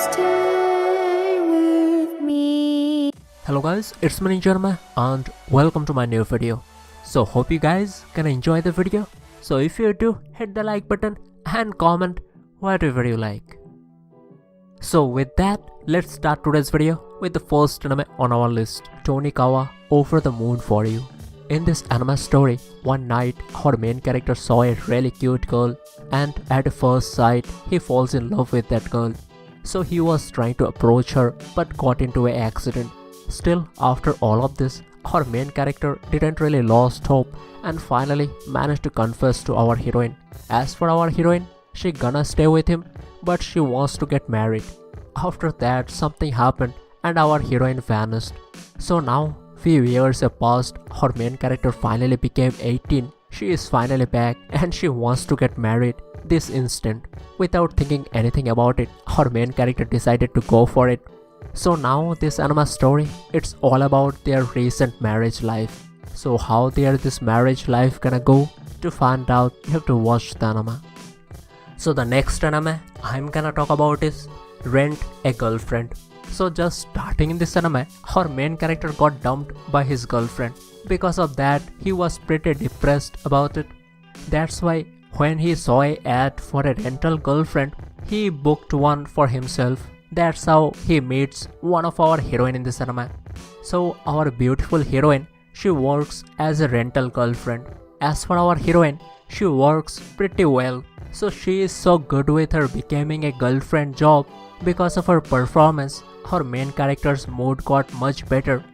Stay with me. Hello guys, it's me Ninja and welcome to my new video. So hope you guys can enjoy the video. So if you do, hit the like button and comment whatever you like. So with that, let's start today's video with the first anime on our list, Tonikawa Over the Moon for You. In this anime story, one night our main character saw a really cute girl and at first sight he falls in love with that girl. So he was trying to approach her but got into an accident. Still, after all of this, our main character didn't really lost hope and finally managed to confess to our heroine. As for our heroine, she gonna stay with him but she wants to get married. After that, something happened and our heroine vanished. So now, few years have passed, our main character finally became 18. She is finally back and she wants to get married this instant. Without thinking anything about it, our main character decided to go for it. So now this anime story, it's all about their recent marriage life. So how this marriage life gonna go? To find out, you have to watch the anime. So the next anime I'm gonna talk about is Rent a Girlfriend. So just starting in this anime, our main character got dumped by his girlfriend. Because of that, he was pretty depressed about it. That's why when he saw an ad for a rental girlfriend, he booked one for himself. That's how he meets one of our heroine in this anime. So our beautiful heroine, she works as a rental girlfriend. As for our heroine, she works pretty well. So she is so good with her becoming a girlfriend job. Because of her performance, her main character's mood got much better.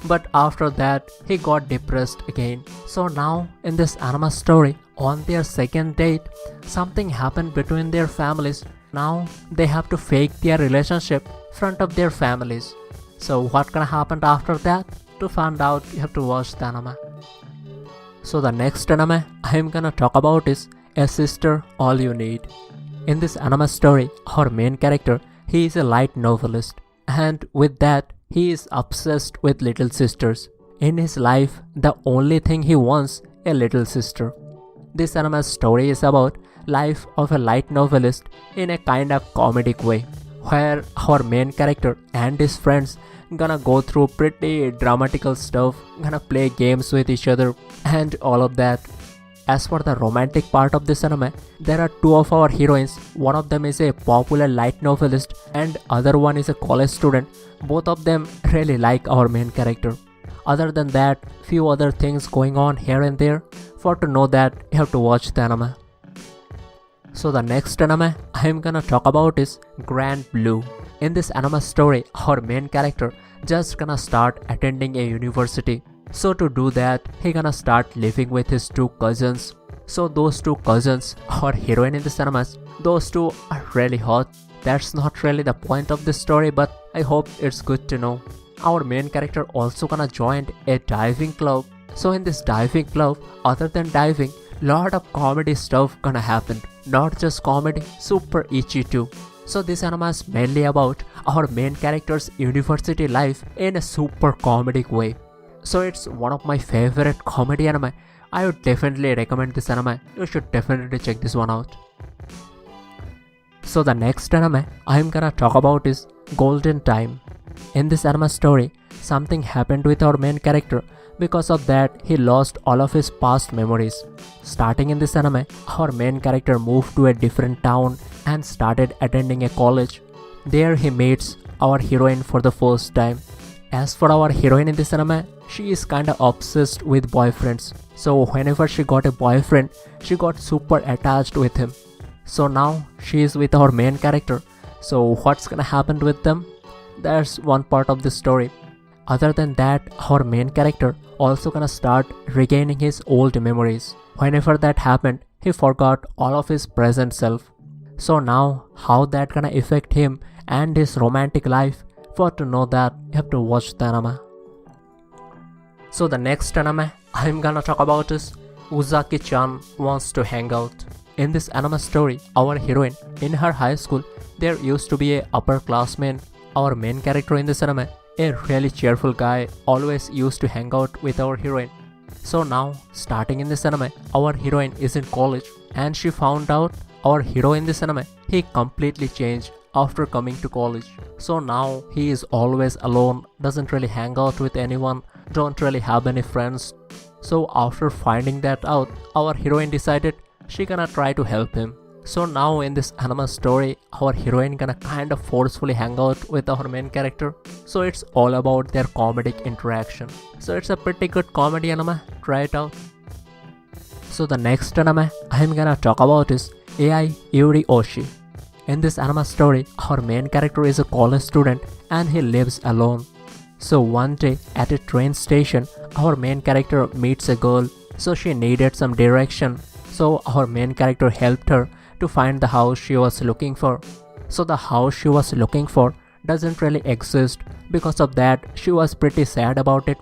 But after that, he got depressed again. So now, in this anime story, on their second date, something happened between their families. Now, they have to fake their relationship in front of their families. So what gonna happen after that? To find out, you have to watch the anime. So the next anime I'm gonna talk about is A Sister All You Need. In this anime story, our main character, he is a light novelist. And with that, he is obsessed with little sisters. In his life, the only thing he wants, a little sister. This anime story is about life of a light novelist in a kind of comedic way, where our main character and his friends gonna go through pretty dramatical stuff, gonna play games with each other and all of that. As for the romantic part of this anime, there are two of our heroines. One of them is a popular light novelist and other one is a college student. Both of them really like our main character. Other than that, few other things going on here and there. For to know that, you have to watch the anime. So the next anime I'm gonna talk about is Grand Blue. In this anime story, our main character just gonna start attending a university. So to do that, he gonna start living with his two cousins. So those two cousins, our heroine in this anime, those two are really hot. That's not really the point of this story, but I hope it's good to know. Our main character also gonna join a diving club. So in this diving club, other than diving, lot of comedy stuff gonna happen. Not just comedy, super itchy too. So this anime is mainly about our main character's university life in a super comedic way. So it's one of my favorite comedy anime. I would definitely recommend this anime. You should definitely check this one out. So the next anime I'm gonna talk about is Golden Time. In this anime story, something happened with our main character. Because of that, he lost all of his past memories. Starting in this anime, our main character moved to a different town and started attending a college. There he meets our heroine for the first time. As for our heroine in this anime, she is kinda obsessed with boyfriends. So whenever she got a boyfriend, she got super attached with him. So now she is with our main character. So what's gonna happen with them? That's one part of the story. Other than that, our main character also gonna start regaining his old memories. Whenever that happened, he forgot all of his present self. So now, how that gonna affect him and his romantic life? For to know that, you have to watch the anime. So the next anime I'm gonna talk about is Uzaki-chan Wants to Hang Out. In this anime story, our heroine, in her high school, there used to be a upperclassman. Our main character in this anime, a really cheerful guy, always used to hang out with our heroine. So now, starting in this anime, our heroine is in college and she found out our hero in this anime, he completely changed after coming to college. So now he is always alone, doesn't really hang out with anyone, don't really have any friends. So after finding that out, our heroine decided she gonna try to help him. So now in this anime story, our heroine gonna kind of forcefully hang out with our main character. So it's all about their comedic interaction. So it's a pretty good comedy anime, try it out. So the next anime I'm gonna talk about is AI Yuri Oshi. In this anime story, our main character is a college student and he lives alone. So one day at a train station, our main character meets a girl, so she needed some direction. So our main character helped her to find the house she was looking for. So the house she was looking for doesn't really exist. Because of that, she was pretty sad about it.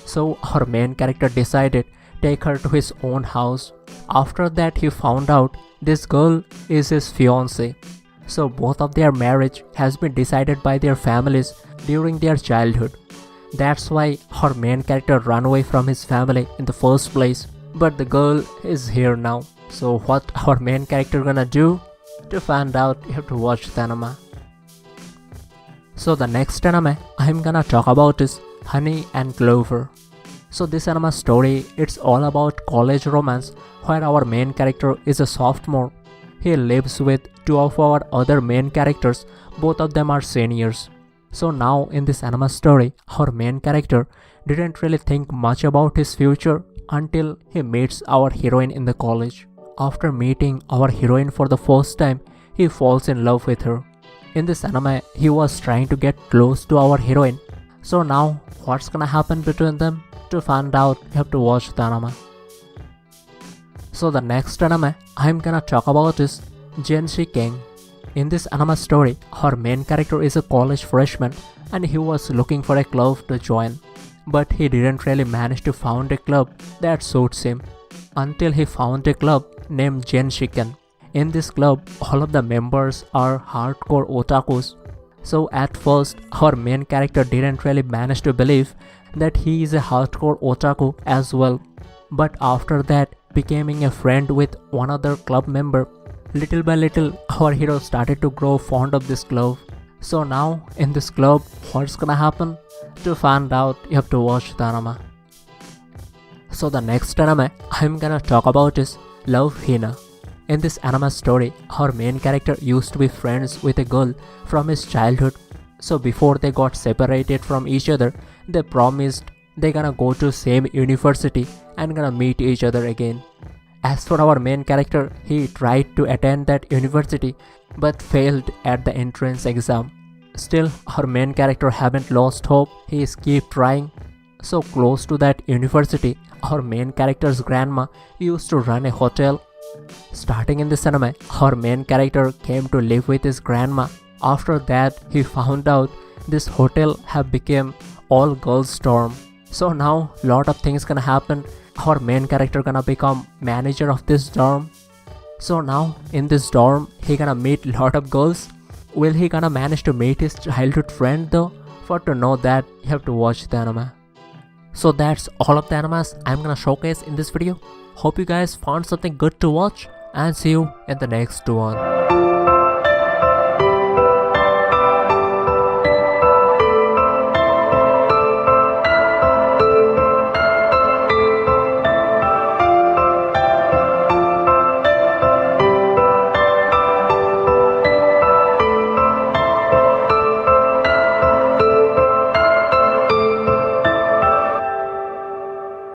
So our main character decided take her to his own house. After that, he found out this girl is his fiancée. So both of their marriage has been decided by their families during their childhood. That's why our main character ran away from his family in the first place. But the girl is here now. So what our main character gonna do? To find out, you have to watch the anime. So the next anime I'm gonna talk about is Honey and Clover. So this anime story, it's all about college romance where our main character is a sophomore. He lives with two of our other main characters, both of them are seniors. So now in this anime story, our main character didn't really think much about his future until he meets our heroine in the college. After meeting our heroine for the first time, he falls in love with her. In this anime, he was trying to get close to our heroine. So now, what's gonna happen between them? To find out, you have to watch the anime. So the next anime I'm gonna talk about is Genshi King. In this anime story, our main character is a college freshman and he was looking for a club to join. But he didn't really manage to find a club that suits him until he found a club named Genshiken. In this club, all of the members are hardcore otakus. So at first, our main character didn't really manage to believe that he is a hardcore otaku as well. But after that, becoming a friend with one other club member, little by little, our hero started to grow fond of this club. So now, in this club, what's gonna happen? To find out, you have to watch the anime. So the next anime I'm gonna talk about is Love Hina. In this anime story, our main character used to be friends with a girl from his childhood. So before they got separated from each other, they promised they're gonna go to same university and gonna meet each other again. As for our main character, he tried to attend that university but failed at the entrance exam. Still, our main character haven't lost hope, he is keep trying. So close to that university, our main character's grandma used to run a hotel. Starting in this anime, our main character came to live with his grandma. After that, he found out this hotel have become all girls dorm. So now lot of things gonna happen. Our main character gonna become manager of this dorm. So now in this dorm, he gonna meet lot of girls. Will he gonna manage to meet his childhood friend though? For to know that, you have to watch the anime. So that's all of the animes I'm gonna showcase in this video. Hope you guys found something good to watch and see you in the next one.